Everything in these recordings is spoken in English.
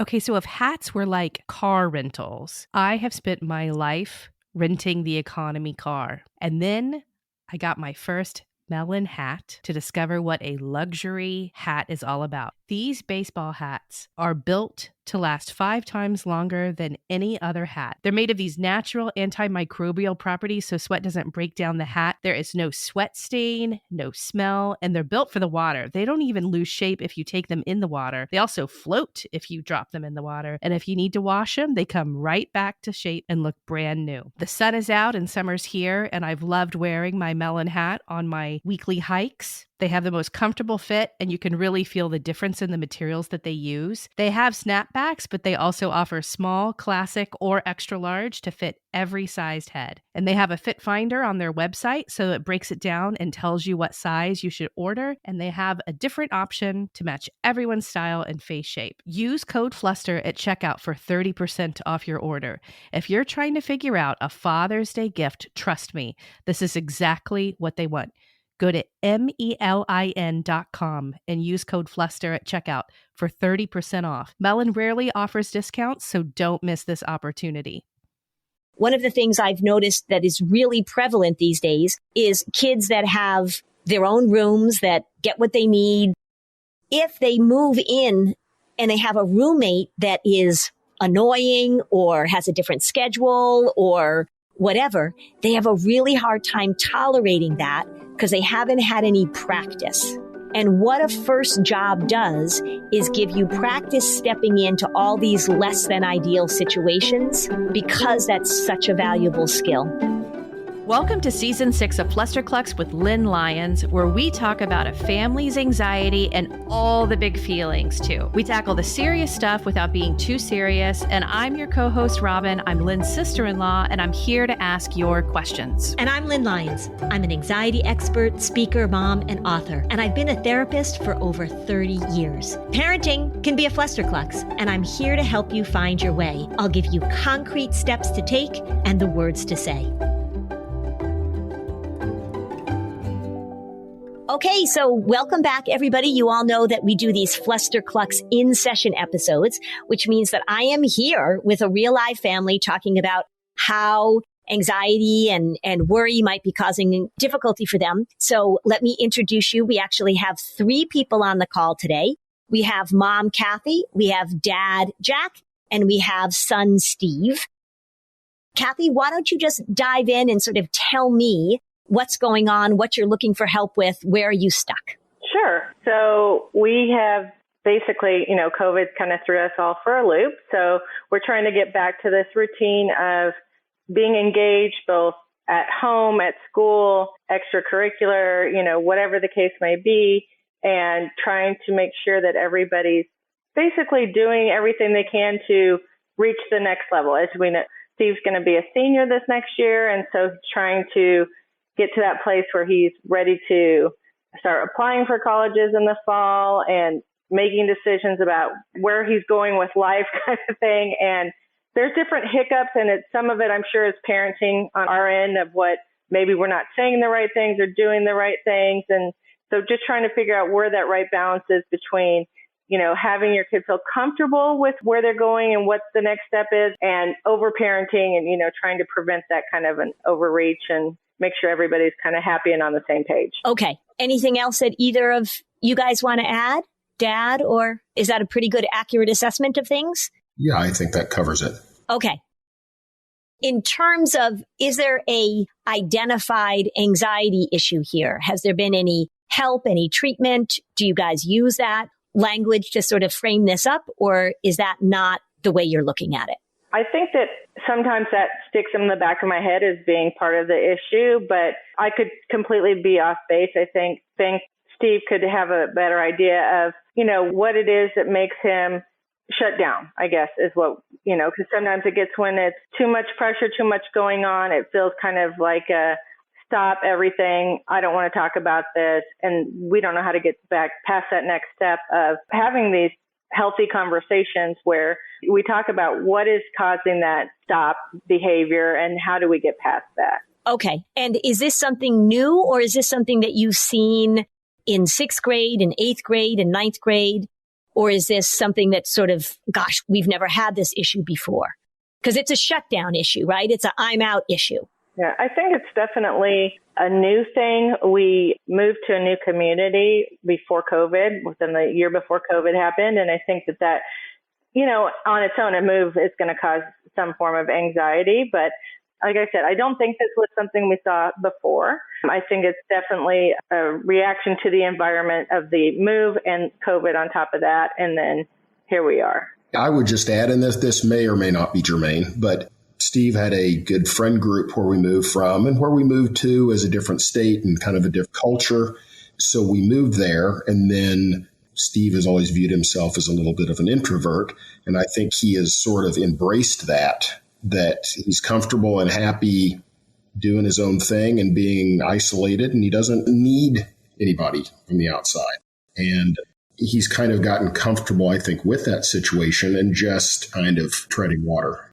Okay, so if hats were like car rentals, I have spent my life renting the economy car. And then I got my first melon hat to discover what a luxury hat is all about. These baseball hats are built to last 5 times longer than any other hat. They're made of these natural antimicrobial properties so sweat doesn't break down the hat. There is no sweat stain, no smell, and they're built for the water. They don't even lose shape if you take them in the water. They also float if you drop them in the water. And if you need to wash them, they come right back to shape and look brand new. The sun is out and summer's here, and I've loved wearing my melon hat on my weekly hikes. They have the most comfortable fit, and you can really feel the difference in the materials that they use. They have snapbacks, but they also offer small, classic, or extra large to fit every sized head. And they have a fit finder on their website, so it breaks it down and tells you what size you should order. And they have a different option to match everyone's style and face shape. Use code Fluster at checkout for 30% off your order. If you're trying to figure out a Father's Day gift, trust me, this is exactly what they want. Go to melin.com and use code Fluster at checkout for 30% off. Melon rarely offers discounts, so don't miss this opportunity. One of the things I've noticed that is really prevalent these days is kids that have their own rooms that get what they need. If they move in and they have a roommate that is annoying or has a different schedule or whatever, they have a really hard time tolerating that because they haven't had any practice. And what a first job does is give you practice stepping into all these less than ideal situations because that's such a valuable skill. Welcome to Season 6 of Flusterclux with Lynn Lyons, where we talk about a family's anxiety and all the big feelings, too. We tackle the serious stuff without being too serious, and I'm your co-host, Robin. I'm Lynn's sister-in-law, and I'm here to ask your questions. And I'm Lynn Lyons. I'm an anxiety expert, speaker, mom, and author, and I've been a therapist for over 30 years. Parenting can be a Flusterclux, and I'm here to help you find your way. I'll give you concrete steps to take and the words to say. Okay, so welcome back, everybody. You all know that we do these Flusterclux in-session episodes, which means that I am here with a real-life family talking about how anxiety and worry might be causing difficulty for them. So let me introduce you. We actually have 3 people on the call today. We have Mom Kathy, we have Dad Jack, and we have son Steve. Kathy, why don't you just dive in and sort of tell me what's going on, what you're looking for help with, where are you stuck? Sure. So we have basically, COVID kind of threw us all for a loop. So we're trying to get back to this routine of being engaged both at home, at school, extracurricular, whatever the case may be, and trying to make sure that everybody's basically doing everything they can to reach the next level. As we know, Steve's going to be a senior this next year, and so trying to get to that place where he's ready to start applying for colleges in the fall and making decisions about where he's going with life kind of thing. And there's different hiccups, and some of it I'm sure is parenting on our end of what maybe we're not saying the right things or doing the right things. And so just trying to figure out where that right balance is between, having your kid feel comfortable with where they're going and what the next step is, and over parenting and, trying to prevent that kind of an overreach and make sure everybody's kind of happy and on the same page. Okay. Anything else that either of you guys want to add, Dad, or is that a pretty good, accurate assessment of things? Yeah, I think that covers it. Okay. In terms of, is there a identified anxiety issue here? Has there been any help, any treatment? Do you guys use that language to sort of frame this up, or is that not the way you're looking at it? I think that sometimes that sticks in the back of my head as being part of the issue, but I could completely be off base. I think Steve could have a better idea of, what it is that makes him shut down, I guess, is what, because sometimes it gets when it's too much pressure, too much going on. It feels kind of like a stop everything. I don't want to talk about this. And we don't know how to get back past that next step of having these healthy conversations where we talk about what is causing that stop behavior and how do we get past that. Okay. And is this something new, or is this something that you've seen in 6th grade and 8th grade and 9th grade? Or is this something that's sort of, gosh, we've never had this issue before? Because it's a shutdown issue, right? It's a I'm out issue. Yeah, I think it's definitely a new thing. We moved to a new community before COVID, within the year before COVID happened. And I think that, on its own, a move is going to cause some form of anxiety. But like I said, I don't think this was something we saw before. I think it's definitely a reaction to the environment of the move and COVID on top of that. And then here we are. I would just add, and this may or may not be germane, but Steve had a good friend group where we moved from and where we moved to as a different state and kind of a different culture. So we moved there, and then Steve has always viewed himself as a little bit of an introvert. And I think he has sort of embraced that he's comfortable and happy doing his own thing and being isolated, and he doesn't need anybody from the outside. And he's kind of gotten comfortable, I think, with that situation and just kind of treading water.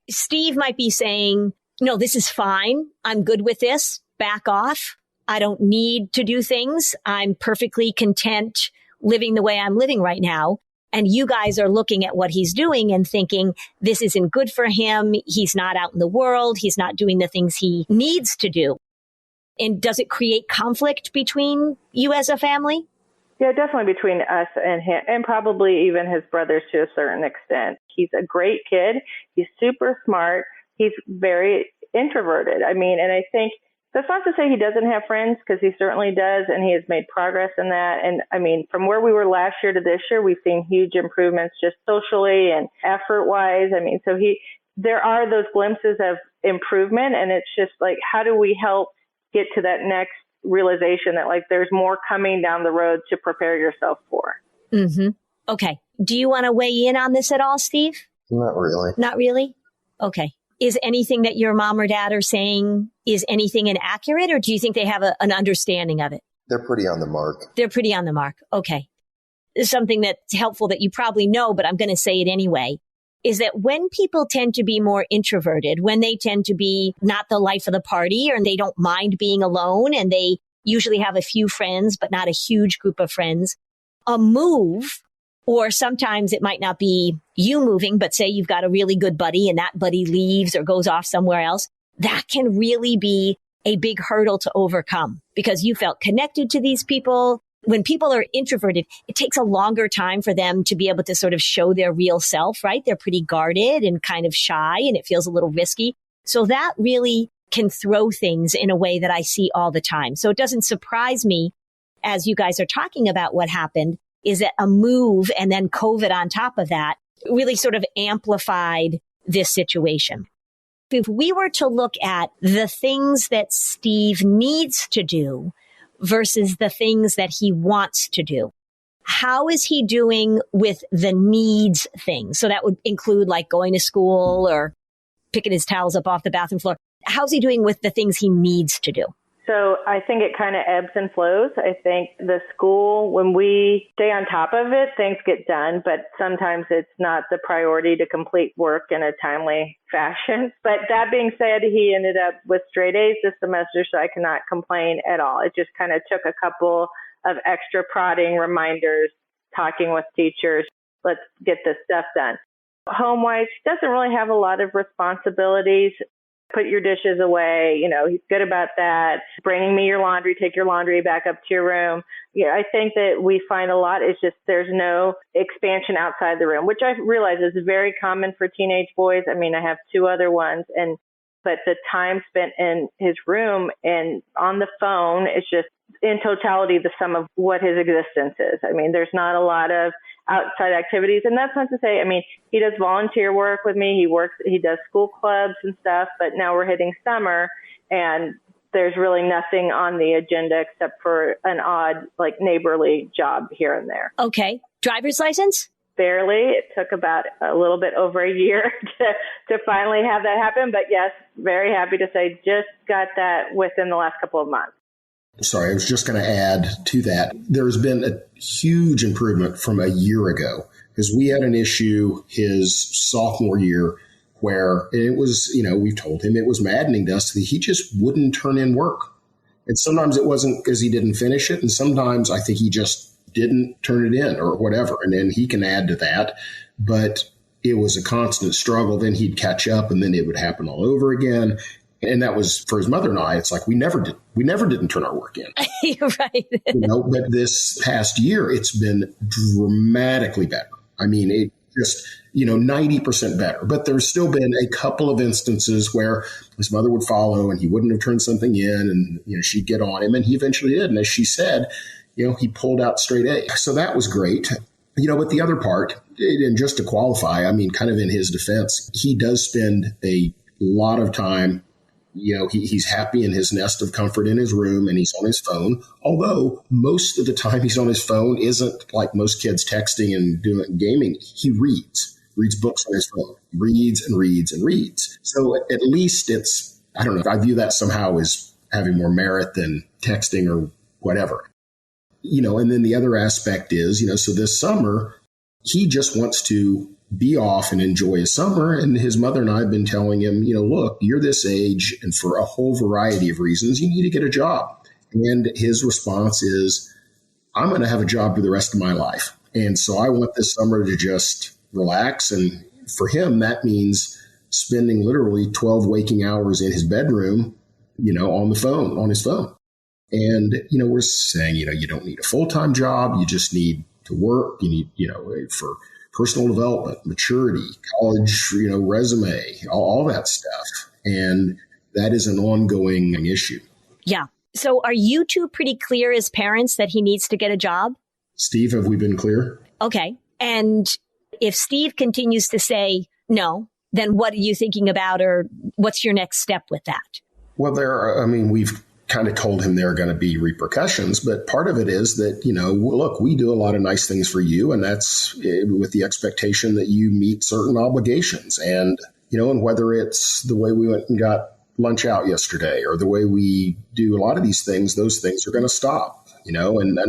Steve might be saying, no, this is fine. I'm good with this. Back off. I don't need to do things. I'm perfectly content living the way I'm living right now. And you guys are looking at what he's doing and thinking, this isn't good for him. He's not out in the world. He's not doing the things he needs to do. And does it create conflict between you as a family? Yeah, definitely between us and him, and probably even his brothers to a certain extent. He's a great kid. He's super smart. He's very introverted. And I think that's not to say he doesn't have friends, because he certainly does, and he has made progress in that. And from where we were last year to this year, we've seen huge improvements just socially and effort-wise. So there are those glimpses of improvement, and it's just like, how do we help get to that next realization that there's more coming down the road to prepare yourself for. Mm-hmm. Okay. Do you want to weigh in on this at all, Steve? Not really. Not really? Okay. Is anything that your mom or dad are saying, is anything inaccurate, or do you think they have an understanding of it? They're pretty on the mark. They're pretty on the mark. Okay. Something that's helpful that you probably know, but I'm going to say it anyway, is that when people tend to be more introverted, when they tend to be not the life of the party, or they don't mind being alone, and they usually have a few friends, but not a huge group of friends, a move, or sometimes it might not be you moving, but say you've got a really good buddy and that buddy leaves or goes off somewhere else, that can really be a big hurdle to overcome because you felt connected to these people. When people are introverted, it takes a longer time for them to be able to sort of show their real self, right? They're pretty guarded and kind of shy, and it feels a little risky. So that really can throw things in a way that I see all the time. So it doesn't surprise me, as you guys are talking about what happened, is that a move and then COVID on top of that really sort of amplified this situation. If we were to look at the things that Steve needs to do versus the things that he wants to do, how is he doing with the needs things? So that would include going to school or picking his towels up off the bathroom floor. How's he doing with the things he needs to do? So I think it kind of ebbs and flows. I think the school, when we stay on top of it, things get done, but sometimes it's not the priority to complete work in a timely fashion. But that being said, he ended up with straight A's this semester, so I cannot complain at all. It just kind of took a couple of extra prodding reminders, talking with teachers, let's get this stuff done. Home-wise, he doesn't really have a lot of responsibilities. Put your dishes away. He's good about that. Bringing me your laundry, take your laundry back up to your room. I think that we find a lot is just there's no expansion outside the room, which I realize is very common for teenage boys. I have two other ones, but the time spent in his room and on the phone is just in totality the sum of what his existence is. There's not a lot of outside activities. And that's not to say, he does volunteer work with me. He does school clubs and stuff, but now we're hitting summer and there's really nothing on the agenda except for an odd, neighborly job here and there. Okay. Driver's license? Barely. It took about a little bit over a year to finally have that happen. But yes, very happy to say just got that within the last couple of months. Sorry, I was just going to add to that. There's been a huge improvement from a year ago because we had an issue his sophomore year where it was, we told him it was maddening to us that he just wouldn't turn in work. And sometimes it wasn't because he didn't finish it. And sometimes I think he just didn't turn it in or whatever. And then he can add to that. But it was a constant struggle. Then he'd catch up and then it would happen all over again. And that was for his mother and I. It's like we never didn't turn our work in. You're right. But this past year, it's been dramatically better. I mean, it just 90% better. But there's still been a couple of instances where his mother would follow and he wouldn't have turned something in, and she'd get on him, and he eventually did. And as she said, he pulled out straight A. So that was great. But the other part, and just to qualify, I mean, kind of in his defense, he does spend a lot of time. He's happy in his nest of comfort in his room, and he's on his phone. Although most of the time he's on his phone isn't like most kids texting and doing gaming. He reads books on his phone, reads and reads and reads. So at least it's, I don't know, I view that somehow as having more merit than texting or whatever. And then the other aspect is, so this summer, he just wants to be off and enjoy his summer. And his mother and I have been telling him, look, you're this age, and for a whole variety of reasons, you need to get a job. And his response is, I'm going to have a job for the rest of my life. And so I want this summer to just relax. And for him, that means spending literally 12 waking hours in his bedroom, on his phone. And, we're saying, you don't need a full-time job. You just need to work. You need, for personal development, maturity, college, resume, all that stuff. And that is an ongoing issue. Yeah. So are you two pretty clear as parents that he needs to get a job? Steve, have we been clear? Okay. And if Steve continues to say no, then what are you thinking about, or what's your next step with that? Well, we've kind of told him there are going to be repercussions, but part of it is that, look, we do a lot of nice things for you, and that's with the expectation that you meet certain obligations. And, and whether it's the way we went and got lunch out yesterday or the way we do a lot of these things, those things are going to stop, and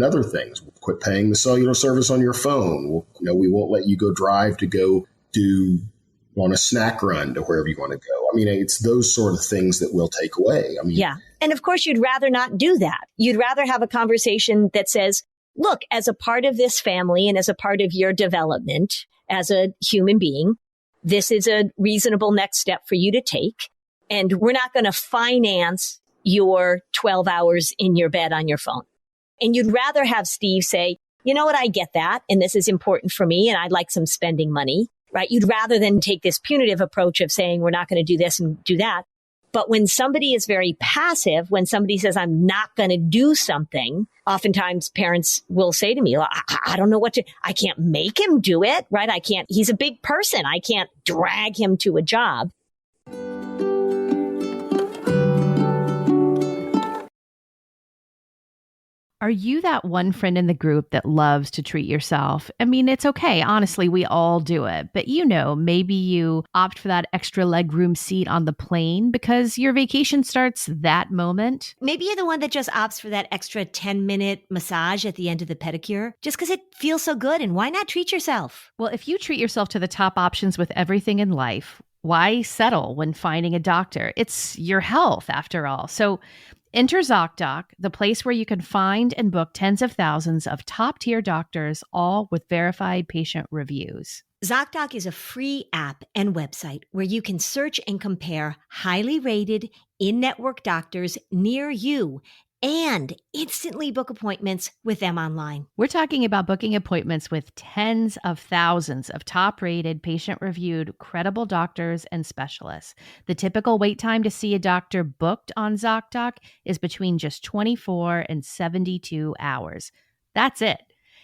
other things. We'll quit paying the cellular service on your phone. We won't let you go drive to go do on a snack run to wherever you want to go. I mean, it's those sort of things that we'll take away. I mean, yeah. And of course, you'd rather not do that. You'd rather have a conversation that says, look, as a part of this family and as a part of your development as a human being, this is a reasonable next step for you to take. And we're not going to finance your 12 hours in your bed on your phone. And you'd rather have Steve say, you know what, I get that. And this is important for me. And I'd like some spending money. Right? You'd rather than take this punitive approach of saying, we're not going to do this and do that. But when somebody is very passive, when somebody says, I'm not going to do something, oftentimes parents will say to me, well, I don't know I can't make him do it, right? He's a big person. I can't drag him to a job. Are you that one friend in the group that loves to treat yourself? I mean, it's okay. Honestly, we all do it. But maybe you opt for that extra legroom seat on the plane because your vacation starts that moment. Maybe you're the one that just opts for that extra 10-minute massage at the end of the pedicure just because it feels so good. And why not treat yourself? Well, if you treat yourself to the top options with everything in life, why settle when finding a doctor? It's your health, after all. So enter ZocDoc, the place where you can find and book tens of thousands of top-tier doctors, all with verified patient reviews. ZocDoc is a free app and website where you can search and compare highly rated in-network doctors near you and instantly book appointments with them online. We're talking about booking appointments with tens of thousands of top-rated, patient-reviewed, credible doctors and specialists. The typical wait time to see a doctor booked on ZocDoc is between just 24 and 72 hours. That's it.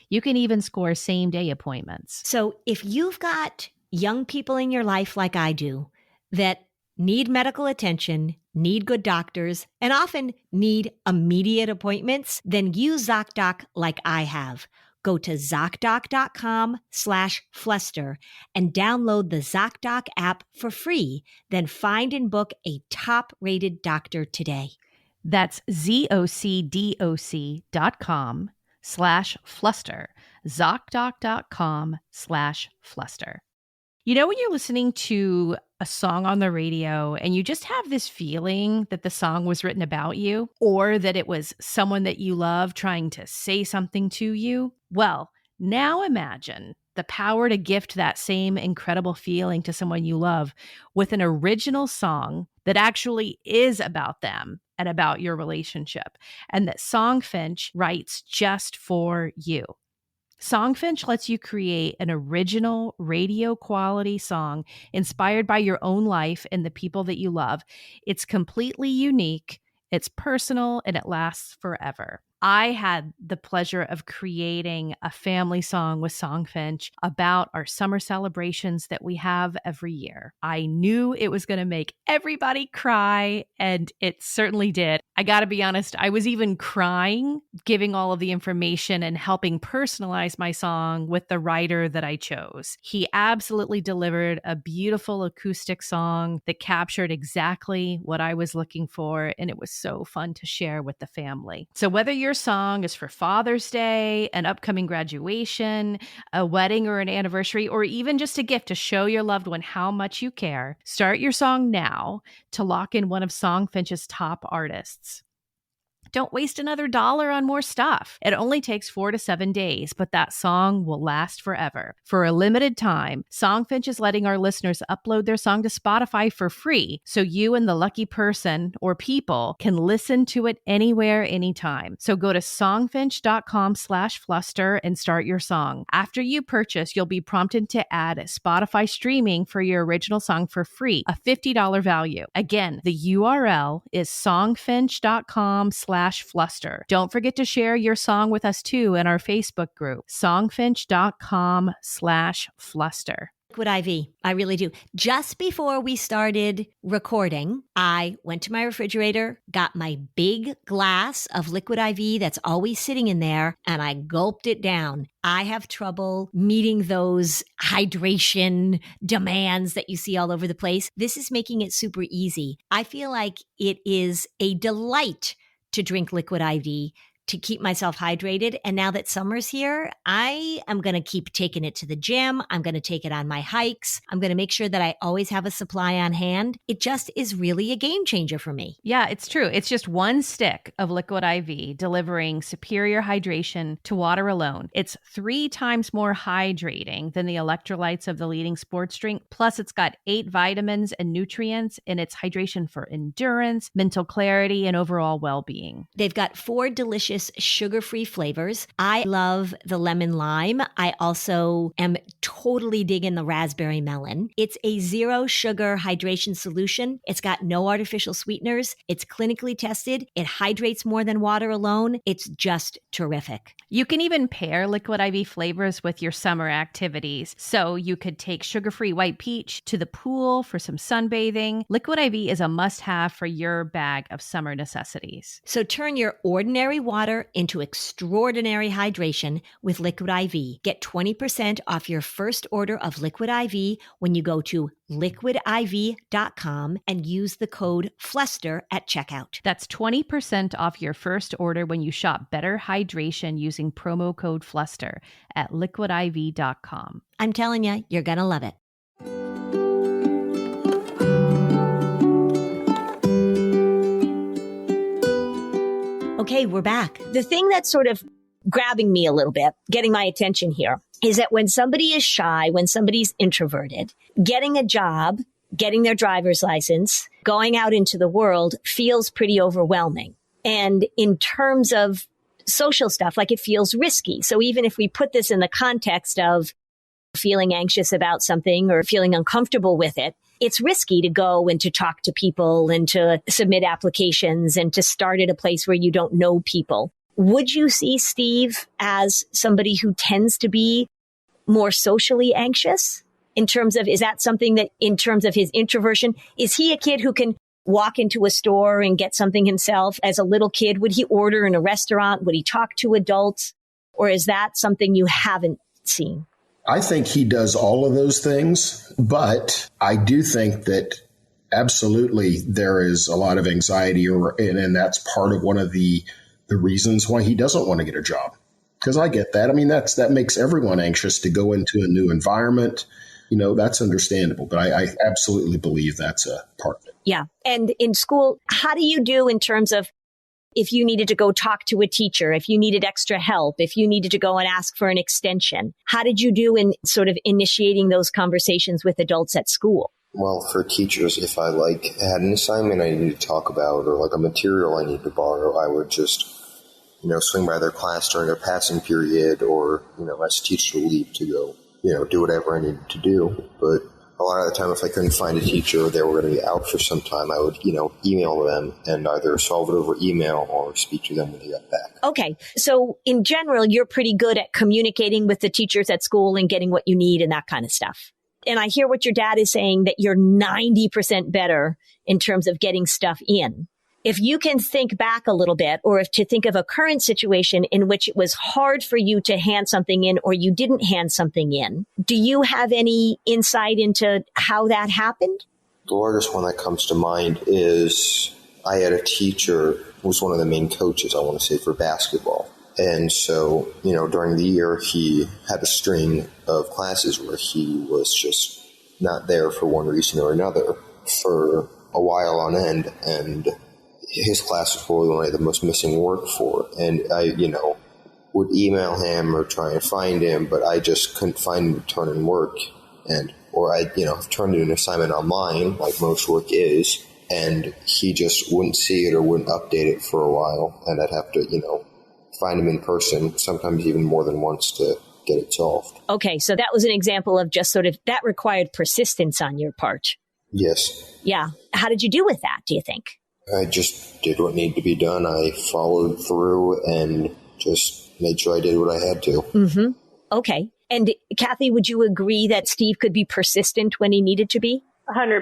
You can even score same-day appointments. So if you've got young people in your life like I do that need medical attention, need good doctors, and often need immediate appointments, then use ZocDoc like I have. Go to ZocDoc.com/Fluster and download the ZocDoc app for free. Then find and book a top-rated doctor today. That's ZocDoc.com/Fluster. ZocDoc.com/Fluster. When you're listening to a song on the radio and you just have this feeling that the song was written about you or that it was someone that you love trying to say something to you? Well, now imagine the power to gift that same incredible feeling to someone you love with an original song that actually is about them and about your relationship, and that Songfinch writes just for you. Songfinch lets you create an original radio quality song inspired by your own life and the people that you love. It's completely unique, it's personal, and it lasts forever. I had the pleasure of creating a family song with Songfinch about our summer celebrations that we have every year. I knew it was going to make everybody cry, and it certainly did. I got to be honest, I was even crying, giving all of the information and helping personalize my song with the writer that I chose. He absolutely delivered a beautiful acoustic song that captured exactly what I was looking for, and it was so fun to share with the family. So whether your song is for Father's Day, an upcoming graduation, a wedding or an anniversary, or even just a gift to show your loved one how much you care, start your song now to lock in one of Songfinch's top artists. Don't waste another dollar on more stuff. It only takes 4 to 7 days, but that song will last forever. For a limited time, Songfinch is letting our listeners upload their song to Spotify for free, so you and the lucky person or people can listen to it anywhere, anytime. So go to songfinch.com/fluster and start your song. After you purchase, you'll be prompted to add Spotify streaming for your original song for free, a $50 value. Again, the URL is songfinch.com/fluster. Don't forget to share your song with us too in our Facebook group, songfinch.com/fluster. Liquid IV. I really do. Just before we started recording, I went to my refrigerator, got my big glass of liquid IV that's always sitting in there, and I gulped it down. I have trouble meeting those hydration demands that you see all over the place. This is making it super easy. I feel like it is a delight to drink liquid IV to keep myself hydrated. And now that summer's here, I am going to keep taking it to the gym. I'm going to take it on my hikes. I'm going to make sure that I always have a supply on hand. It just is really a game changer for me. Yeah, it's true. It's just one stick of liquid IV delivering superior hydration to water alone. It's 3 times more hydrating than the electrolytes of the leading sports drink. Plus, it's got 8 vitamins and nutrients, and it's hydration for endurance, mental clarity, and overall well-being. They've got 4 delicious sugar-free flavors. I love the lemon lime. I also am totally digging the raspberry melon. It's a 0 sugar hydration solution. It's got no artificial sweeteners. It's clinically tested. It hydrates more than water alone. It's just terrific. You can even pair liquid IV flavors with your summer activities. So you could take sugar-free white peach to the pool for some sunbathing. Liquid IV is a must-have for your bag of summer necessities. So turn your ordinary water into extraordinary hydration with Liquid IV. Get 20% off your first order of Liquid IV when you go to liquidiv.com and use the code FLUSTER at checkout. That's 20% off your first order when you shop Better Hydration using promo code FLUSTER at liquidiv.com. I'm telling you, you're going to love it. Okay, we're back. The thing that's sort of grabbing me a little bit, getting my attention here, is that when somebody is shy, when somebody's introverted, getting a job, getting their driver's license, going out into the world feels pretty overwhelming. And in terms of social stuff, like it feels risky. So even if we put this in the context of feeling anxious about something or feeling uncomfortable with it, it's risky to go and to talk to people and to submit applications and to start at a place where you don't know people. Would you see Steve as somebody who tends to be more socially anxious in terms of, is that something that in terms of his introversion, is he a kid who can walk into a store and get something himself? As a little kid, would he order in a restaurant? Would he talk to adults? Or is that something you haven't seen? I think he does all of those things, but I do think that absolutely there is a lot of anxiety, and that's part of one of the reasons why he doesn't want to get a job. Because I get that. I mean, that makes everyone anxious to go into a new environment. You know, that's understandable, but I absolutely believe that's a part of it. Yeah. And in school, how do you do in terms of if you needed to go talk to a teacher, if you needed extra help, if you needed to go and ask for an extension? How did you do in sort of initiating those conversations with adults at school? Well, for teachers, if I had an assignment I needed to talk about or a material I needed to borrow, I would just, swing by their class during a passing period or, ask the teacher to leave to go, do whatever I needed to do. But a lot of the time, if I couldn't find a teacher or they were going to be out for some time, I would, email them and either solve it over email or speak to them when they got back. Okay. So in general, you're pretty good at communicating with the teachers at school and getting what you need and that kind of stuff. And I hear what your dad is saying, that you're 90% better in terms of getting stuff in. If you can think back a little bit, or if to think of a current situation in which it was hard for you to hand something in or you didn't hand something in, do you have any insight into how that happened? The largest one that comes to mind is I had a teacher who was one of the main coaches, I want to say, for basketball. And so, during the year, he had a string of classes where he was just not there for one reason or another for a while on end. And his class was probably one I had the most missing work for. And I, would email him or try and find him, but I just couldn't find him to turn in work. Or I, turned in an assignment online, like most work is, and he just wouldn't see it or wouldn't update it for a while. And I'd have to, find him in person, sometimes even more than once, to get it solved. Okay, so that was an example of just sort of, that required persistence on your part. Yes. Yeah. How did you do with that, do you think? I just did what needed to be done. I followed through and just made sure I did what I had to. Mm-hmm. Okay. And Kathy, would you agree that Steve could be persistent when he needed to be? 100%.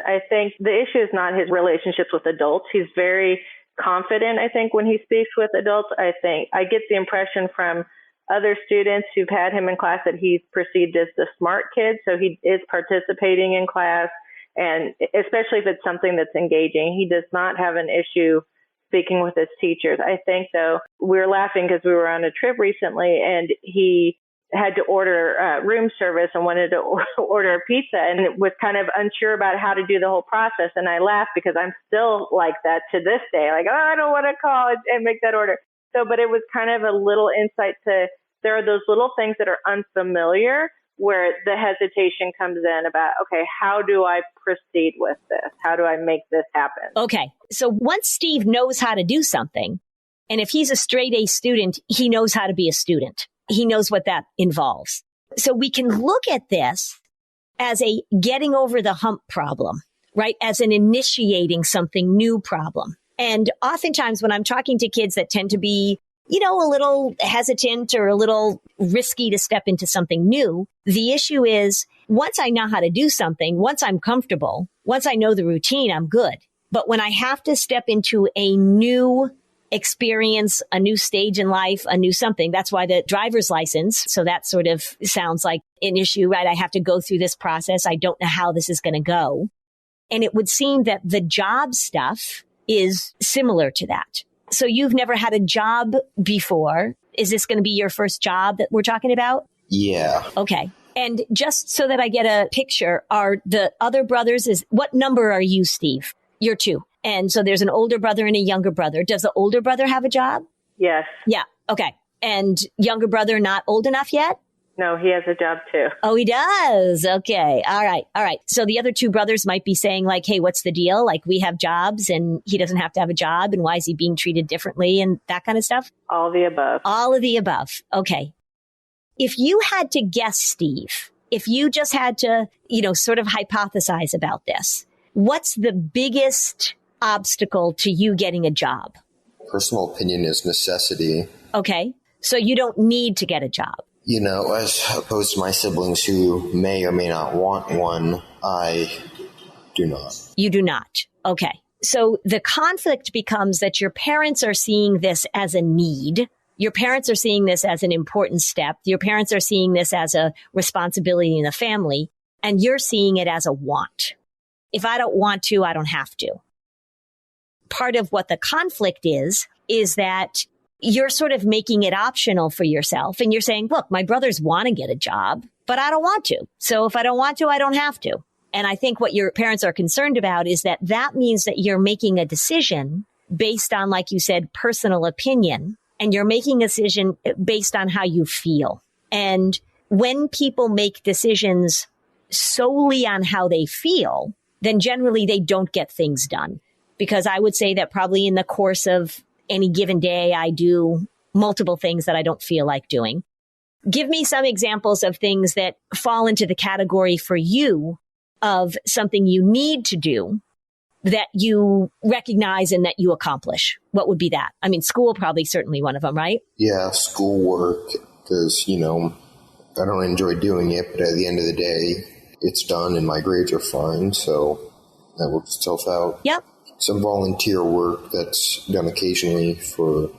I think the issue is not his relationships with adults. He's very confident, I think, when he speaks with adults. I think I get the impression from other students who've had him in class that he's perceived as the smart kid. So he is participating in class, and especially if it's something that's engaging. He does not have an issue speaking with his teachers. I think, though, we were laughing because we were on a trip recently and he had to order room service and wanted to order a pizza and was kind of unsure about how to do the whole process. And I laughed because I'm still like that to this day. Like, I don't want to call and make that order. So, but it was kind of a little insight to, there are those little things that are unfamiliar where the hesitation comes in about, okay, how do I proceed with this? How do I make this happen? Okay. So once Steve knows how to do something, and if he's a straight A student, he knows how to be a student. He knows what that involves. So we can look at this as a getting over the hump problem, right? As an initiating something new problem. And oftentimes when I'm talking to kids that tend to be, a little hesitant or a little risky to step into something new, the issue is once I know how to do something, once I'm comfortable, once I know the routine, I'm good. But when I have to step into a new experience, a new stage in life, a new something. That's why the driver's license. So that sort of sounds like an issue, right? I have to go through this process. I don't know how this is going to go. And it would seem that the job stuff is similar to that. So you've never had a job before. Is this going to be your first job that we're talking about? Yeah. Okay. And just so that I get a picture, are the other brothers, what number are you, Steve? You're 2. And so there's an older brother and a younger brother. Does the older brother have a job? Yes. Yeah. Okay. And younger brother not old enough yet? No, he has a job too. Oh, he does. Okay. All right. All right. So the other 2 brothers might be saying like, hey, what's the deal? Like we have jobs and he doesn't have to have a job. And why is he being treated differently and that kind of stuff? All of the above. All of the above. Okay. If you had to guess, Steve, if you just had to, sort of hypothesize about this, what's the biggest obstacle to you getting a job? Personal opinion is necessity. Okay. So you don't need to get a job. As opposed to my siblings who may or may not want one, I do not. You do not. Okay. So the conflict becomes that your parents are seeing this as a need. Your parents are seeing this as an important step. Your parents are seeing this as a responsibility in the family, and you're seeing it as a want. If I don't want to, I don't have to. Part of what the conflict is that you're sort of making it optional for yourself. And you're saying, look, my brothers want to get a job, but I don't want to. So if I don't want to, I don't have to. And I think what your parents are concerned about is that means that you're making a decision based on, like you said, personal opinion, and you're making a decision based on how you feel. And when people make decisions solely on how they feel, then generally they don't get things done. Because I would say that probably in the course of any given day, I do multiple things that I don't feel like doing. Give me some examples of things that fall into the category for you of something you need to do that you recognize and that you accomplish. What would be that? I mean, school probably certainly one of them, right? Yeah, schoolwork, because, I don't enjoy doing it, but at the end of the day, it's done and my grades are fine, so that works itself out. Yep. Some volunteer work that's done occasionally for,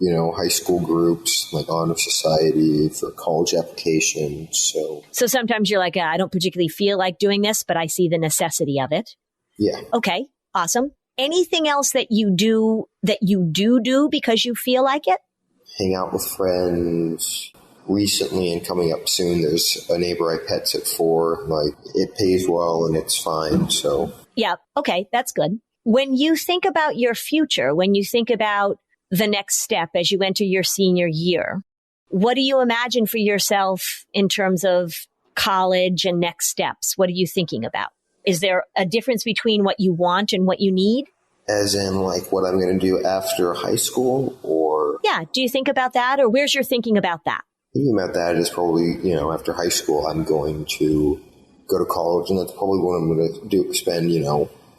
high school groups, like honor society, for college applications. So sometimes you're like, I don't particularly feel like doing this, but I see the necessity of it. Yeah. Okay. Awesome. Anything else that you do because you feel like it? Hang out with friends. Recently and coming up soon, there's a neighbor I pet sit for. Like, it pays well and it's fine. So yeah. Okay. That's good. When you think about your future, when you think about the next step as you enter your senior year, what do you imagine for yourself in terms of college and next steps? What are you thinking about? Is there a difference between what you want and what you need? As in, like, what I'm going to do after high school, or? Yeah. Do you think about that, or where's your thinking about that? Thinking about that is probably, after high school, I'm going to go to college, and that's probably what I'm going to spend,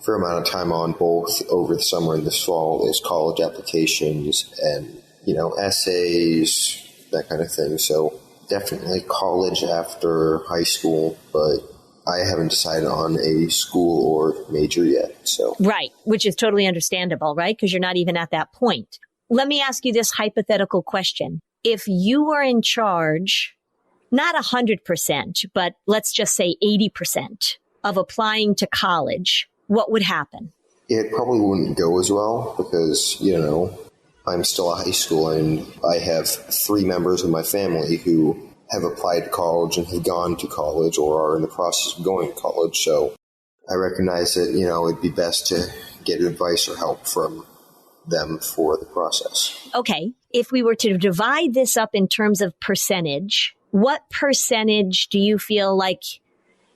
fair amount of time on, both over the summer and this fall, is college applications and, essays, that kind of thing. So definitely college after high school, but I haven't decided on a school or major yet. So right, which is totally understandable, right? Because you're not even at that point. Let me ask you this hypothetical question. If you were in charge, not 100%, but let's just say 80% of applying to college, what would happen? It probably wouldn't go as well because, I'm still a high school and I have 3 members of my family who have applied to college and have gone to college or are in the process of going to college. So I recognize that, it'd be best to get advice or help from them for the process. Okay. If we were to divide this up in terms of percentage, what percentage do you feel like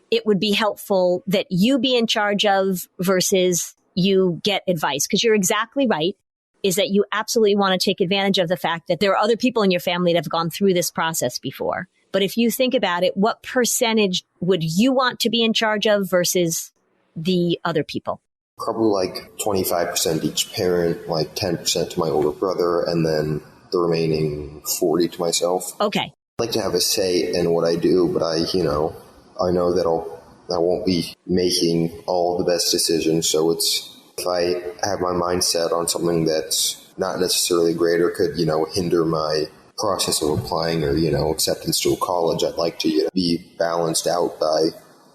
it would be helpful that you be in charge of versus you get advice? Because you're exactly right, is that you absolutely want to take advantage of the fact that there are other people in your family that have gone through this process before. But if you think about it, what percentage would you want to be in charge of versus the other people? Probably like 25% each parent, like 10% to my older brother, and then the remaining 40 to myself. Okay. I like to have a say in what I do, but I know that I won't be making all the best decisions. So if I have my mind set on something that's not necessarily great or could, hinder my process of applying or, acceptance to a college, I'd like to be balanced out by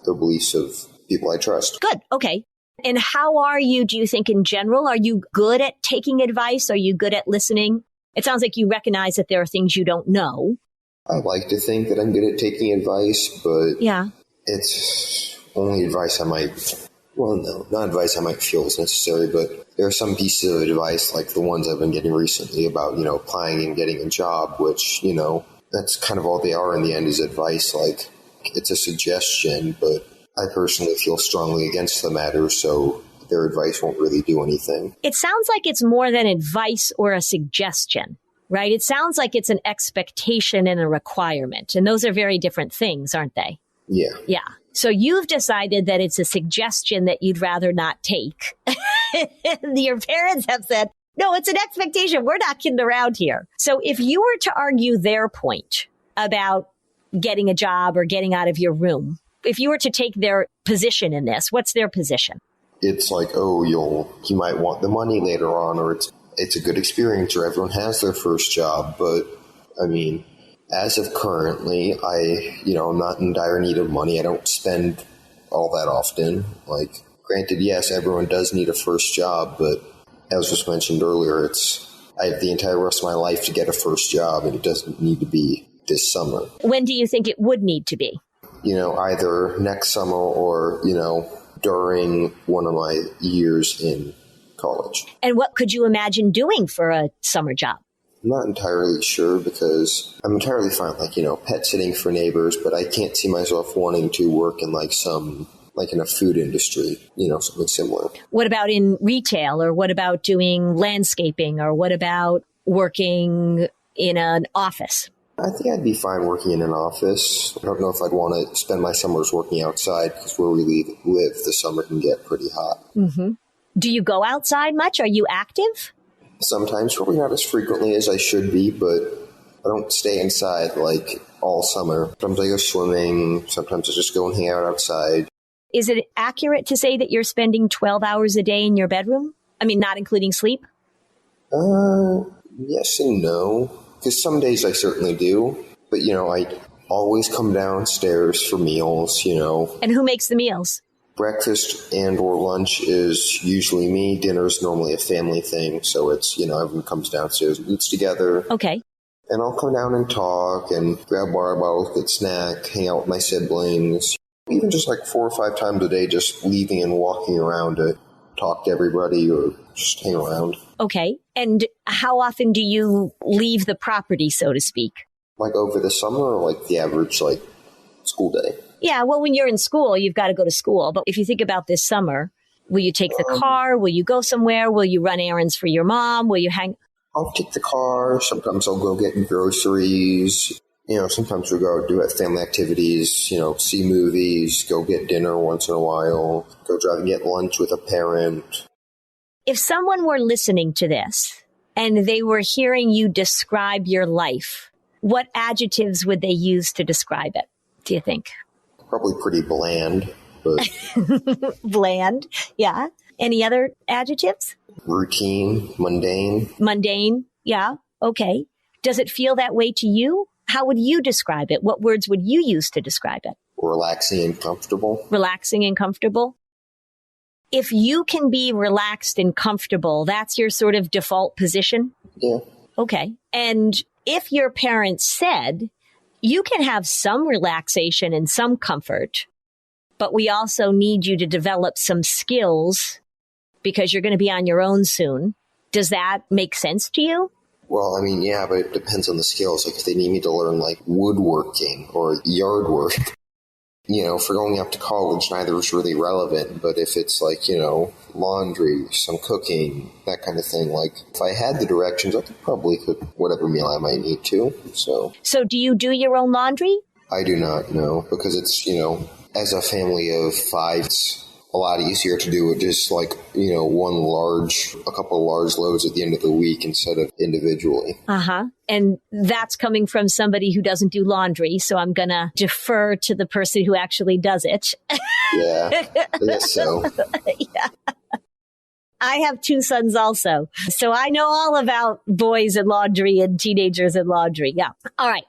the beliefs of people I trust. Good. Okay. And how are you, do you think, in general? Are you good at taking advice? Are you good at listening? It sounds like you recognize that there are things you don't know. I like to think that I'm good at taking advice, but yeah, it's only advice I might, not advice I might feel is necessary, but there are some pieces of advice, like the ones I've been getting recently about, applying and getting a job, which, that's kind of all they are in the end is advice. Like, it's a suggestion, but I personally feel strongly against the matter, so their advice won't really do anything. It sounds like it's more than advice or a suggestion, right? It sounds like it's an expectation and a requirement, and those are very different things, aren't they? Yeah. Yeah. So you've decided that it's a suggestion that you'd rather not take. Your parents have said, no, it's an expectation. We're not kidding around here. So if you were to argue their point about getting a job or getting out of your room, if you were to take their position in this, what's their position? It's like, you might want the money later on, or it's a good experience, or everyone has their first job. But I mean, as of currently, I'm not in dire need of money. I don't spend all that often. Like, granted, yes, everyone does need a first job, but as was mentioned earlier, I have the entire rest of my life to get a first job, and it doesn't need to be this summer. When do you think it would need to be? Either next summer or, during one of my years in college. And what could you imagine doing for a summer job? I'm not entirely sure because I'm entirely fine, pet sitting for neighbors, but I can't see myself wanting to work in in a food industry, something similar. What about in retail, or what about doing landscaping, or what about working in an office? I think I'd be fine working in an office. I don't know if I'd want to spend my summers working outside because where we live, the summer can get pretty hot. Mm-hmm. Do you go outside much? Are you active? Sometimes, probably not as frequently as I should be, but I don't stay inside all summer. Sometimes I go swimming. Sometimes I just go and hang out outside. Is it accurate to say that you're spending 12 hours a day in your bedroom? I mean, not including sleep? Yes and no. Because some days I certainly do. But, I always come downstairs for meals, And who makes the meals? Breakfast and or lunch is usually me. Dinner is normally a family thing. So it's, everyone comes downstairs and eats together. Okay. And I'll come down and talk and grab water bottles, get snack, hang out with my siblings. Even just 4 or 5 times a day, just leaving and walking around to talk to everybody or just hang around. Okay. And how often do you leave the property, so to speak? Over the summer or the average school day? Yeah, well, when you're in school, you've got to go to school. But if you think about this summer, will you take the car? Will you go somewhere? Will you run errands for your mom? Will you hang? I'll take the car. Sometimes I'll go get groceries. Sometimes we'll go do family activities, see movies, go get dinner once in a while, go drive and get lunch with a parent. If someone were listening to this and they were hearing you describe your life, what adjectives would they use to describe it, do you think? Probably pretty bland, but... Bland, yeah. Any other adjectives? Routine, mundane. Mundane, yeah, okay. Does it feel that way to you? How would you describe it? What words would you use to describe it? Relaxing and comfortable. Relaxing and comfortable? If you can be relaxed and comfortable, that's your sort of default position? Yeah. Okay. And if your parents said, you can have some relaxation and some comfort, but we also need you to develop some skills because you're going to be on your own soon, does that make sense to you? Well, yeah, but it depends on the skills. If they need me to learn woodworking or yard work, for going up to college, neither is really relevant. But if it's laundry, some cooking, that kind of thing, if I had the directions, I could probably cook whatever meal I might need to. So do you do your own laundry? I do not, no, because it's, as a family of 5, it's a lot easier to do it just a couple of large loads at the end of the week instead of individually. Uh-huh. And that's coming from somebody who doesn't do laundry. So I'm going to defer to the person who actually does it. Yeah, I guess so. Yeah. I have 2 sons also. So I know all about boys and laundry and teenagers and laundry. Yeah. All right.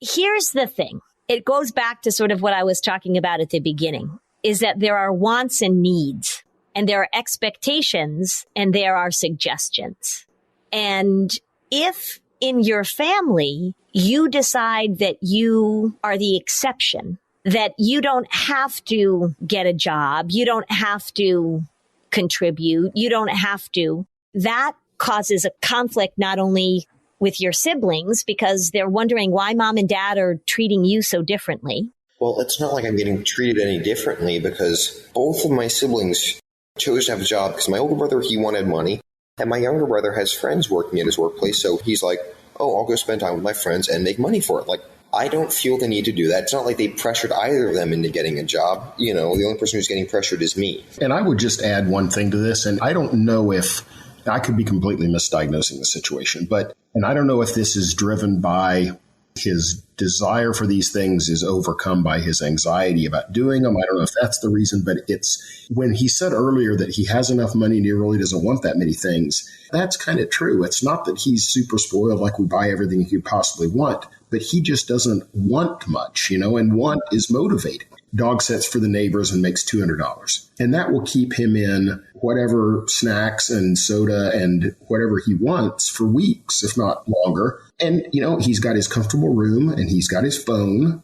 Here's the thing. It goes back to sort of what I was talking about at the beginning. Is that there are wants and needs, and there are expectations, and there are suggestions. And if in your family, you decide that you are the exception, that you don't have to get a job, you don't have to contribute, you don't have to, that causes a conflict not only with your siblings, because they're wondering why mom and dad are treating you so differently. Well, it's not like I'm getting treated any differently because both of my siblings chose to have a job because my older brother, he wanted money, and my younger brother has friends working at his workplace, so he's like, oh, I'll go spend time with my friends and make money for it. I don't feel the need to do that. It's not like they pressured either of them into getting a job. The only person who's getting pressured is me. And I would just add one thing to this, and I don't know if I could be completely misdiagnosing the situation, and I don't know if this is driven by his desire for these things is overcome by his anxiety about doing them. I don't know if that's the reason, but it's when he said earlier that he has enough money and he really doesn't want that many things. That's kind of true. It's not that he's super spoiled, like we buy everything he could possibly want, but he just doesn't want much, and want is motivating. Dog sits for the neighbors and makes $200. And that will keep him in whatever snacks and soda and whatever he wants for weeks, if not longer. And, he's got his comfortable room and he's got his phone.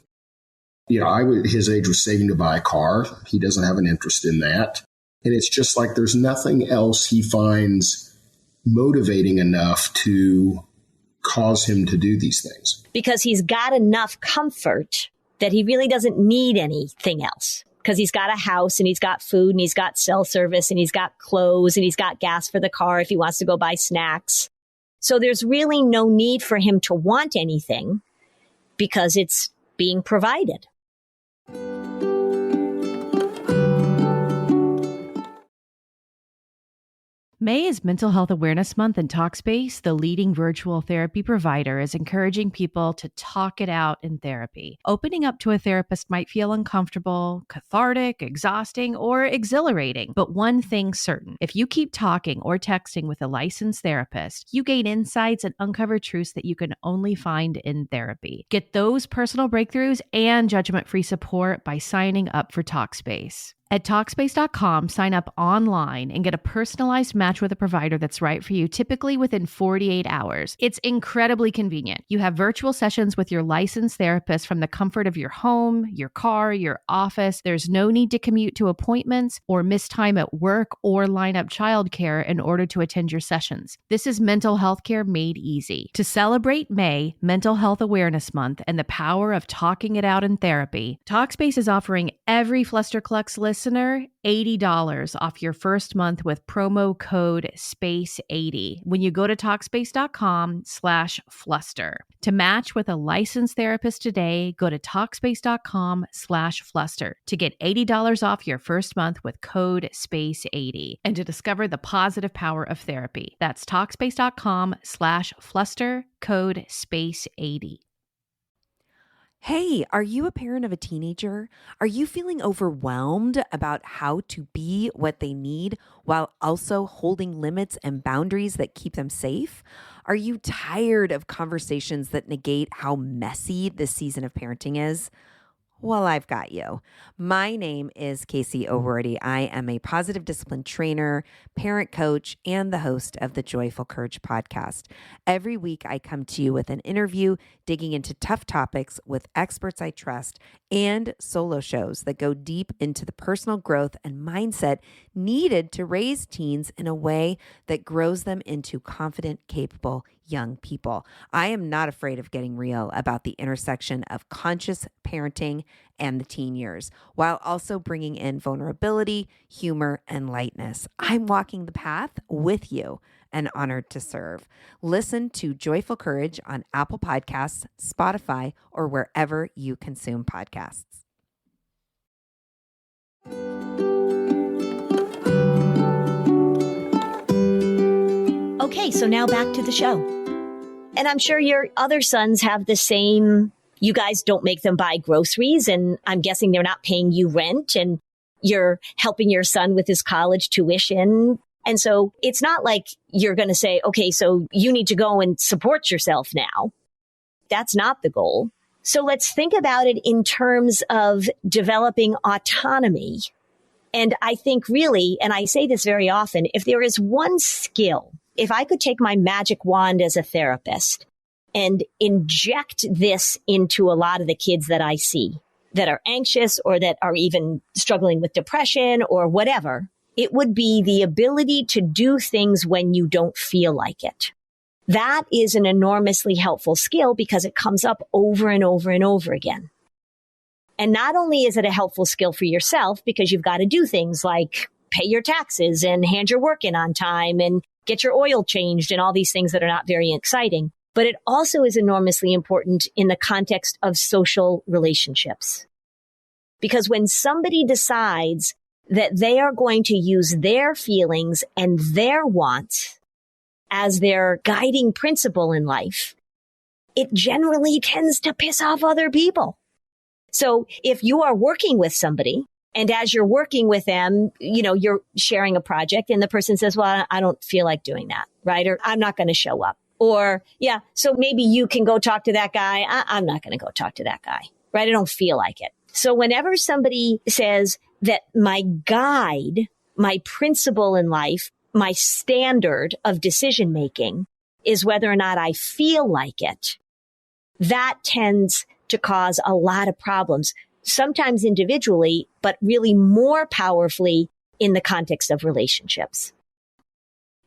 His age was saving to buy a car. He doesn't have an interest in that. And it's just like there's nothing else he finds motivating enough to cause him to do these things. Because he's got enough comfort that he really doesn't need anything else. Because he's got a house and he's got food and he's got cell service and he's got clothes and he's got gas for the car if he wants to go buy snacks. So there's really no need for him to want anything because it's being provided. May is Mental Health Awareness Month, and Talkspace, the leading virtual therapy provider, is encouraging people to talk it out in therapy. Opening up to a therapist might feel uncomfortable, cathartic, exhausting, or exhilarating. But one thing's certain: if you keep talking or texting with a licensed therapist, you gain insights and uncover truths that you can only find in therapy. Get those personal breakthroughs and judgment-free support by signing up for Talkspace. At Talkspace.com, sign up online and get a personalized match with a provider that's right for you, typically within 48 hours. It's incredibly convenient. You have virtual sessions with your licensed therapist from the comfort of your home, your car, your office. There's no need to commute to appointments or miss time at work or line up childcare in order to attend your sessions. This is mental health care made easy. To celebrate May, Mental Health Awareness Month, and the power of talking it out in therapy, Talkspace is offering every Flusterclux listener $80 off your first month with promo code SPACE80 when you go to Talkspace.com/fluster. To match with a licensed therapist today, go to Talkspace.com/fluster to get $80 off your first month with code SPACE80 and to discover the positive power of therapy. That's Talkspace.com/fluster, code SPACE80. Hey, are you a parent of a teenager? Are you feeling overwhelmed about how to be what they need while also holding limits and boundaries that keep them safe? Are you tired of conversations that negate how messy this season of parenting is? Well, I've got you. My name is Casey O'Rourke. I am a positive discipline trainer, parent coach, and the host of the Joyful Courage podcast. Every week, I come to you with an interview digging into tough topics with experts I trust and solo shows that go deep into the personal growth and mindset needed to raise teens in a way that grows them into confident, capable young people. I am not afraid of getting real about the intersection of conscious parenting and the teen years, while also bringing in vulnerability, humor, and lightness. I'm walking the path with you and honored to serve. Listen to Joyful Courage on Apple Podcasts, Spotify, or wherever you consume podcasts. Okay, so now back to the show. And I'm sure your other sons have the same. You guys don't make them buy groceries, and I'm guessing they're not paying you rent, and you're helping your son with his college tuition. And so it's not like you're going to say, okay, so you need to go and support yourself now. That's not the goal. So let's think about it in terms of developing autonomy. And I think really, and I say this very often, if there is one skill, if I could take my magic wand as a therapist and inject this into a lot of the kids that I see that are anxious or that are even struggling with depression or whatever, it would be the ability to do things when you don't feel like it. That is an enormously helpful skill because it comes up over and over and over again. And not only is it a helpful skill for yourself because you've got to do things like pay your taxes and hand your work in on time and get your oil changed and all these things that are not very exciting, but it also is enormously important in the context of social relationships. Because when somebody decides that they are going to use their feelings and their wants as their guiding principle in life, it generally tends to piss off other people. So if you are working with somebody and as you're working with them, you're sharing a project and the person says, well, I don't feel like doing that, right? Or I'm not going to show up. Or, yeah, so maybe you can go talk to that guy. I'm not going to go talk to that guy, right? I don't feel like it. So whenever somebody says that my guide, my principle in life, my standard of decision making is whether or not I feel like it, that tends to cause a lot of problems, sometimes individually, but really more powerfully in the context of relationships.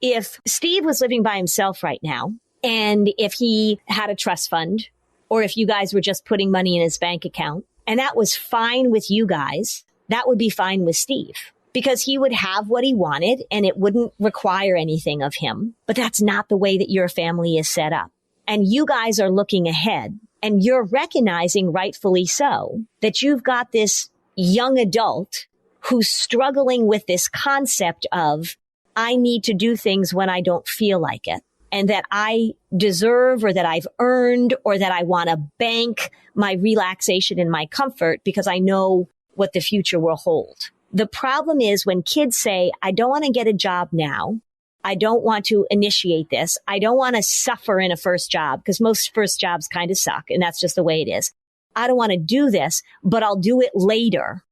If Steve was living by himself right now, and if he had a trust fund, or if you guys were just putting money in his bank account, and that was fine with you guys, that would be fine with Steve, because he would have what he wanted and it wouldn't require anything of him. But that's not the way that your family is set up. And you guys are looking ahead, and you're recognizing, rightfully so, that you've got this young adult who's struggling with this concept of, I need to do things when I don't feel like it, and that I deserve, or that I've earned, or that I want to bank my relaxation and my comfort because I know what the future will hold. The problem is when kids say, I don't want to get a job now. I don't want to initiate this. I don't want to suffer in a first job, because most first jobs kind of suck, and that's just the way it is. I don't want to do this, but I'll do it later.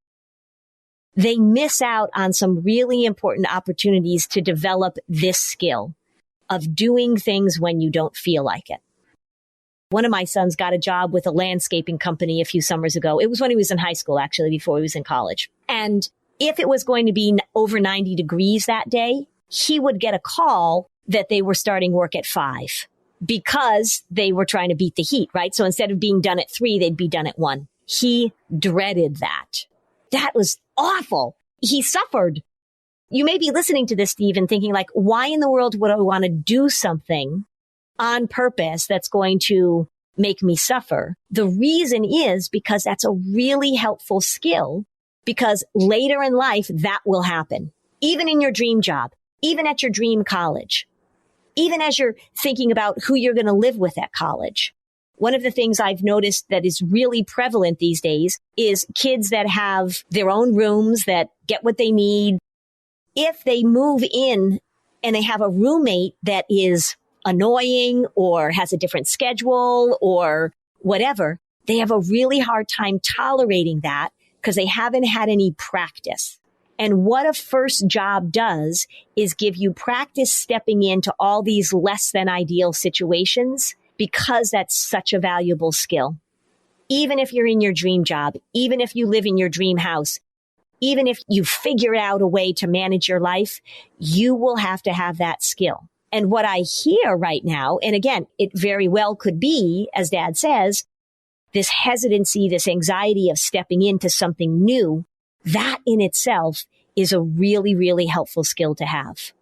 They miss out on some really important opportunities to develop this skill of doing things when you don't feel like it. One of my sons got a job with a landscaping company a few summers ago. It was when he was in high school, actually, before he was in college. And if it was going to be over 90 degrees that day, he would get a call that they were starting work at 5 because they were trying to beat the heat, right? So instead of being done at 3, they'd be done at 1. He dreaded that. That was awful. He suffered. You may be listening to this, Steve, and thinking like, why in the world would I want to do something on purpose that's going to make me suffer? The reason is because that's a really helpful skill, because later in life, that will happen. Even in your dream job, even at your dream college, even as you're thinking about who you're going to live with at college. One of the things I've noticed that is really prevalent these days is kids that have their own rooms, that get what they need. If they move in and they have a roommate that is annoying or has a different schedule or whatever, they have a really hard time tolerating that because they haven't had any practice. And what a first job does is give you practice stepping into all these less than ideal situations, because that's such a valuable skill. Even if you're in your dream job, even if you live in your dream house, even if you figure out a way to manage your life, you will have to have that skill. And what I hear right now, and again, it very well could be, as Dad says, this hesitancy, this anxiety of stepping into something new, that in itself is a really, really helpful skill to have.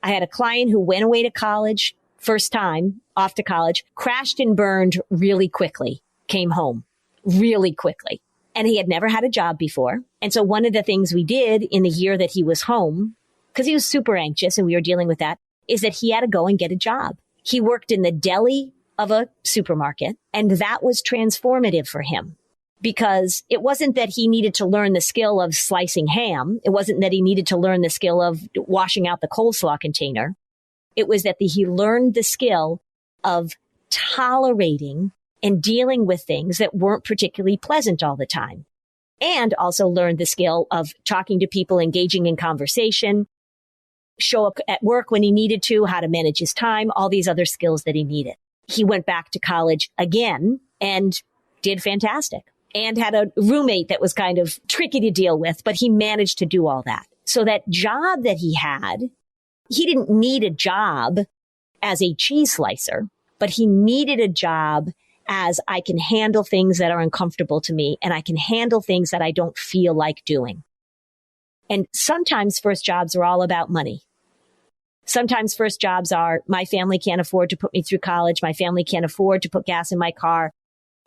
I had a client who went away to college, first time off to college, crashed and burned really quickly, came home really quickly. And he had never had a job before. And so one of the things we did in the year that he was home, because he was super anxious and we were dealing with that, is that he had to go and get a job. He worked in the deli of a supermarket, and that was transformative for him. Because it wasn't that he needed to learn the skill of slicing ham. It wasn't that he needed to learn the skill of washing out the coleslaw container. It was that he learned the skill of tolerating and dealing with things that weren't particularly pleasant all the time. And also learned the skill of talking to people, engaging in conversation, show up at work when he needed to, how to manage his time, all these other skills that he needed. He went back to college again and did fantastic, and had a roommate that was kind of tricky to deal with, but he managed to do all that. So that job that he had, he didn't need a job as a cheese slicer, but he needed a job as I can handle things that are uncomfortable to me, and I can handle things that I don't feel like doing. And sometimes first jobs are all about money. Sometimes first jobs are, my family can't afford to put me through college. My family can't afford to put gas in my car.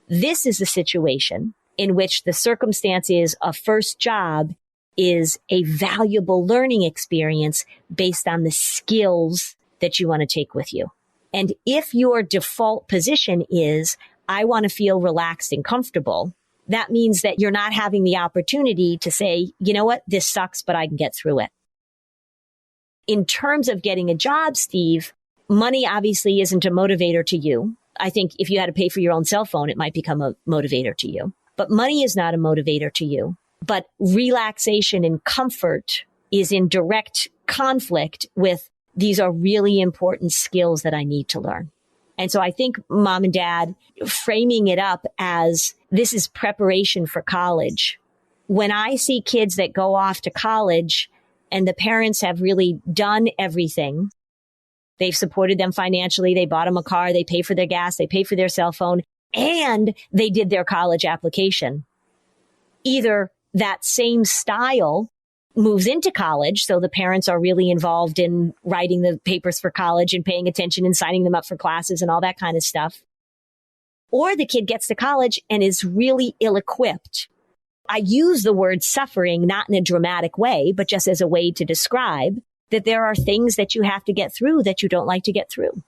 This is a situation in which the circumstance is a first job is a valuable learning experience based on the skills that you want to take with you. And if your default position is, I want to feel relaxed and comfortable, that means that you're not having the opportunity to say, you know what, this sucks, but I can get through it. In terms of getting a job, Steve, money obviously isn't a motivator to you. I think if you had to pay for your own cell phone, it might become a motivator to you. But money is not a motivator to you. But relaxation and comfort is in direct conflict with, these are really important skills that I need to learn. And so I think Mom and Dad framing it up as this is preparation for college when I see kids that go off to college and the parents have really done everything, they've supported them financially, they bought them a car, they pay for their gas, they pay for their cell phone, and they did their college application. Either that same style moves into college, so the parents are really involved in writing the papers for college and paying attention and signing them up for classes and all that kind of stuff. Or the kid gets to college and is really ill-equipped. I use the word suffering not in a dramatic way, but just as a way to describe that there are things that you have to get through that you don't like to get through.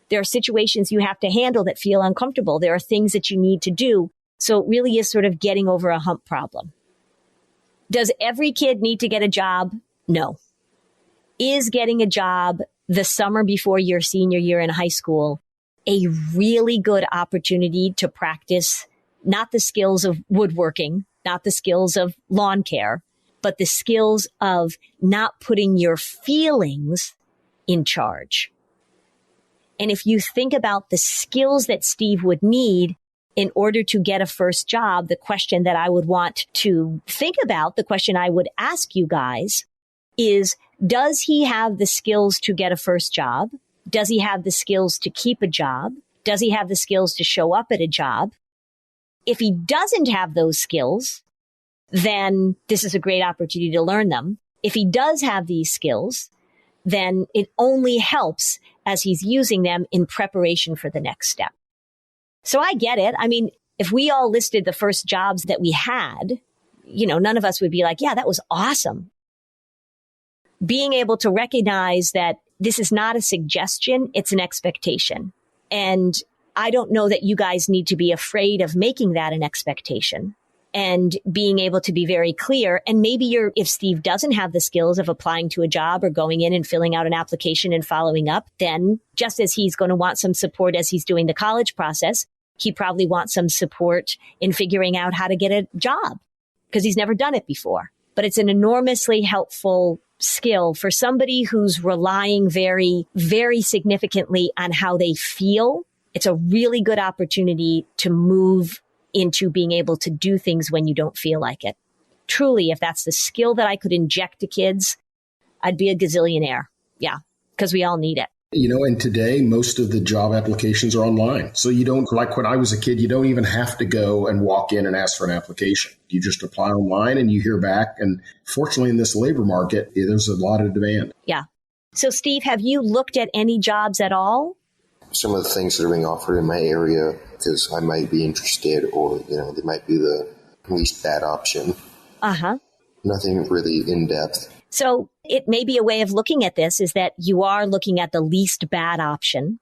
There are situations you have to handle that feel uncomfortable. There are things that you need to do. So it really is sort of getting over a hump problem. Does every kid need to get a job? No. Is getting a job the summer before your senior year in high school a really good opportunity to practice not the skills of woodworking, not the skills of lawn care, but the skills of not putting your feelings in charge? And if you think about the skills that Steve would need in order to get a first job, the question that I would want to think about, the question I would ask you guys is, does he have the skills to get a first job? Does he have the skills to keep a job? Does he have the skills to show up at a job? If he doesn't have those skills, then this is a great opportunity to learn them. If he does have these skills, then it only helps as he's using them in preparation for the next step. So I get it. I mean, if we all listed the first jobs that we had, none of us would be like, yeah, that was awesome. Being able to recognize that this is not a suggestion, it's an expectation. And I don't know that you guys need to be afraid of making that an expectation and being able to be very clear. And maybe if Steve doesn't have the skills of applying to a job or going in and filling out an application and following up, then just as he's going to want some support as he's doing the college process, he probably wants some support in figuring out how to get a job because he's never done it before. But it's an enormously helpful skill for somebody who's relying very, very significantly on how they feel. It's a really good opportunity to move into being able to do things when you don't feel like it. Truly, if that's the skill that I could inject to kids, I'd be a gazillionaire. Yeah, because we all need it. And today, most of the job applications are online. So you don't, like when I was a kid, you don't even have to go and walk in and ask for an application. You just apply online and you hear back. And fortunately, in this labor market, there's a lot of demand. Yeah. So, Steve, have you looked at any jobs at all? Some of the things that are being offered in my area, because I might be interested, or, they might be the least bad option. Uh-huh. Nothing really in depth. So it may be a way of looking at this is that you are looking at the least bad option.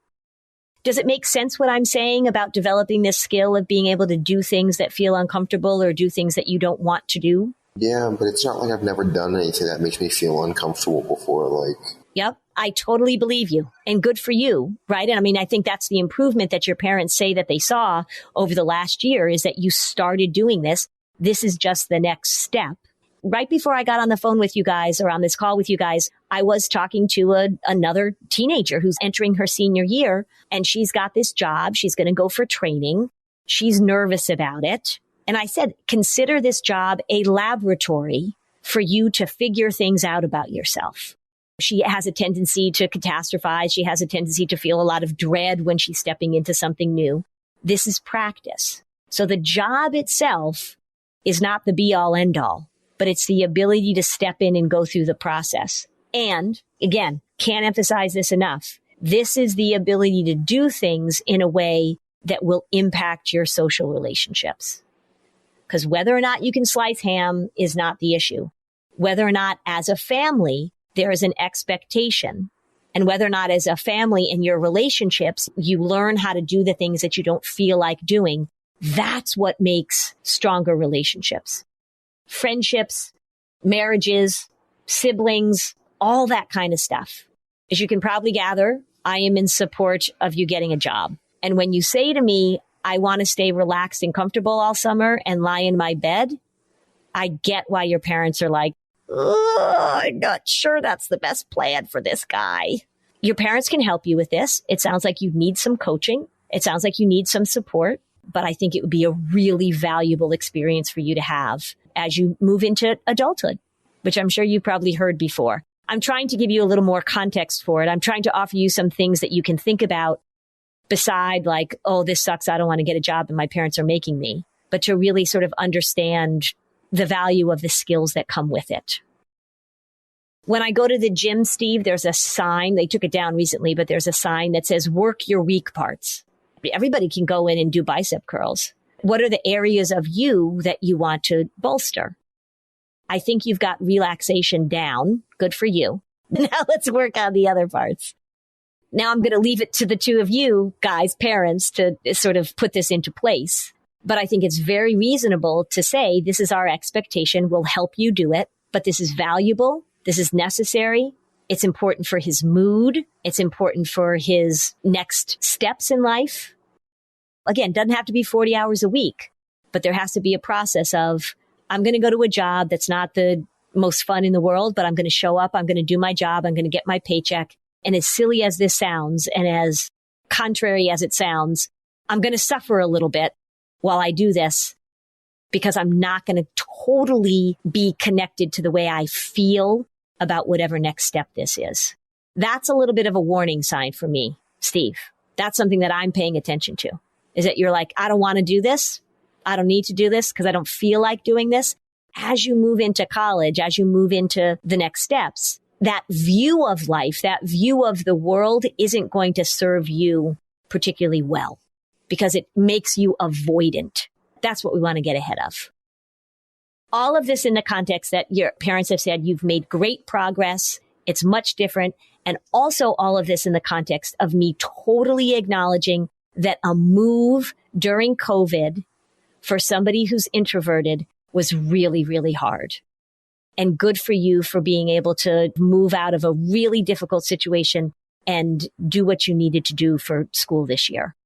Does it make sense what I'm saying about developing this skill of being able to do things that feel uncomfortable or do things that you don't want to do? Yeah, but it's not like I've never done anything that makes me feel uncomfortable before. Yep, I totally believe you. And good for you, right? And I mean, I think that's the improvement that your parents say that they saw over the last year is that you started doing this. This is just the next step. Right before I got on the phone with you guys or on this call with you guys, I was talking to another teenager who's entering her senior year, and she's got this job. She's going to go for training. She's nervous about it. And I said, consider this job a laboratory for you to figure things out about yourself. She has a tendency to catastrophize. She has a tendency to feel a lot of dread when she's stepping into something new. This is practice. So the job itself is not the be all end all, but it's the ability to step in and go through the process. And again, can't emphasize this enough. This is the ability to do things in a way that will impact your social relationships. Because whether or not you can slice ham is not the issue. Whether or not as a family, there is an expectation. And whether or not as a family in your relationships, you learn how to do the things that you don't feel like doing. That's what makes stronger relationships. Friendships, marriages, siblings, all that kind of stuff. As you can probably gather, I am in support of you getting a job. And when you say to me, I want to stay relaxed and comfortable all summer and lie in my bed, I get why your parents are like, I'm not sure that's the best plan for this guy. Your parents can help you with this. It sounds like you need some coaching. It sounds like you need some support, but I think it would be a really valuable experience for you to have. as you move into adulthood, which I'm sure you've probably heard before. I'm trying to give you a little more context for it. I'm trying to offer you some things that you can think about beside like, oh, this sucks. I don't want to get a job and my parents are making me, but to really sort of understand the value of the skills that come with it. When I go to the gym, Steve, there's a sign. They took it down recently, but there's a sign that says, work your weak parts. Everybody can go in and do bicep curls. What are the areas of you that you want to bolster? I think you've got relaxation down. Good for you. Now let's work on the other parts. Now I'm going to leave it to the two of you guys, parents, to sort of put this into place. But I think it's very reasonable to say this is our expectation. We'll help you do it, but this is valuable. This is necessary. It's important for his mood. It's important for his next steps in life. Again, doesn't have to be 40 hours a week, but there has to be a process of, I'm going to go to a job that's not the most fun in the world, but I'm going to show up. I'm going to do my job. I'm going to get my paycheck. And as silly as this sounds, and as contrary as it sounds, I'm going to suffer a little bit while I do this because I'm not going to totally be connected to the way I feel about whatever next step this is. That's a little bit of a warning sign for me, Steve. That's something that I'm paying attention to, is that you're like, I don't want to do this. I don't need to do this because I don't feel like doing this. As you move into college, as you move into the next steps, that view of life, that view of the world isn't going to serve you particularly well because it makes you avoidant. That's what we want to get ahead of. All of this in the context that your parents have said you've made great progress. It's much different. And also all of this in the context of me totally acknowledging that a move during COVID for somebody who's introverted was really, really hard. And good for you for being able to move out of a really difficult situation and do what you needed to do for school this year.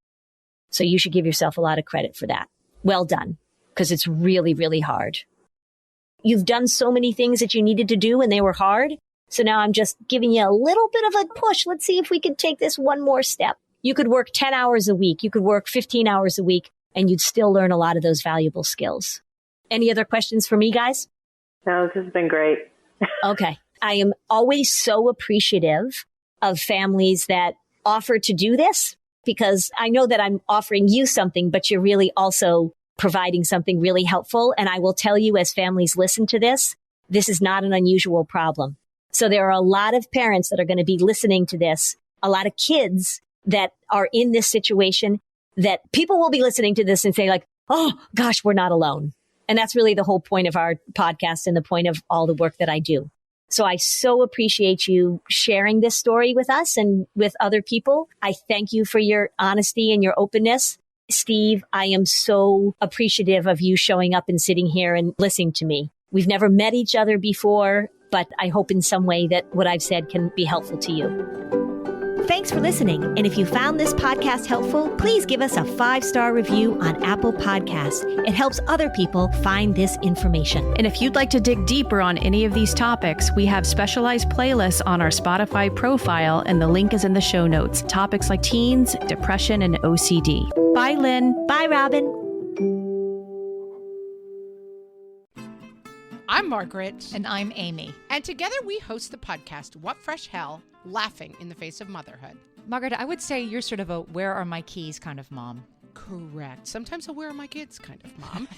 So you should give yourself a lot of credit for that. Well done, because it's really, really hard. You've done so many things that you needed to do and they were hard. So now I'm just giving you a little bit of a push. Let's see if we can take this one more step. You could work 10 hours a week. You could work 15 hours a week and you'd still learn a lot of those valuable skills. Any other questions for me, guys? No, this has been great. Okay. I am always so appreciative of families that offer to do this because I know that I'm offering you something, but you're really also providing something really helpful. And I will tell you, as families listen to this, this is not an unusual problem. So there are a lot of parents that are going to be listening to this, a lot of kids that are in this situation that people will be listening to this and say like, oh gosh, we're not alone. And that's really the whole point of our podcast and the point of all the work that I do. So I so appreciate you sharing this story with us and with other people. I thank you for your honesty and your openness. Steve, I am so appreciative of you showing up and sitting here and listening to me. We've never met each other before, but I hope in some way that what I've said can be helpful to you. Thanks for listening. And if you found this podcast helpful, please give us a 5-star review on Apple Podcasts. It helps other people find this information. And if you'd like to dig deeper on any of these topics, we have specialized playlists on our Spotify profile, and the link is in the show notes. Topics like teens, depression, and OCD. Bye, Lynn. Bye, Robin. I'm Margaret. And I'm Amy. And together we host the podcast, What Fresh Hell? Laughing in the Face of Motherhood. Margaret, I would say you're sort of a where are my keys kind of mom. Correct. Sometimes a where are my kids kind of mom.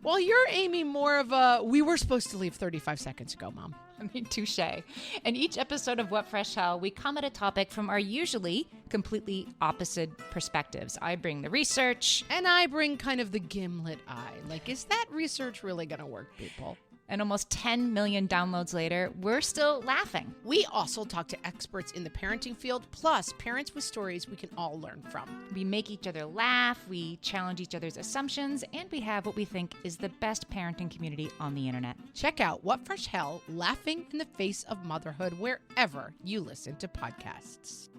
Well, you're, Amy, more of a we were supposed to leave 35 seconds ago, mom. I mean, touche. In each episode of What Fresh Hell, we come at a topic from our usually completely opposite perspectives. I bring the research. And I bring kind of the gimlet eye. Like, is that research really going to work, people? And almost 10 million downloads later, we're still laughing. We also talk to experts in the parenting field, plus parents with stories we can all learn from. We make each other laugh, we challenge each other's assumptions, and we have what we think is the best parenting community on the internet. Check out What Fresh Hell? Laughing in the Face of Motherhood wherever you listen to podcasts.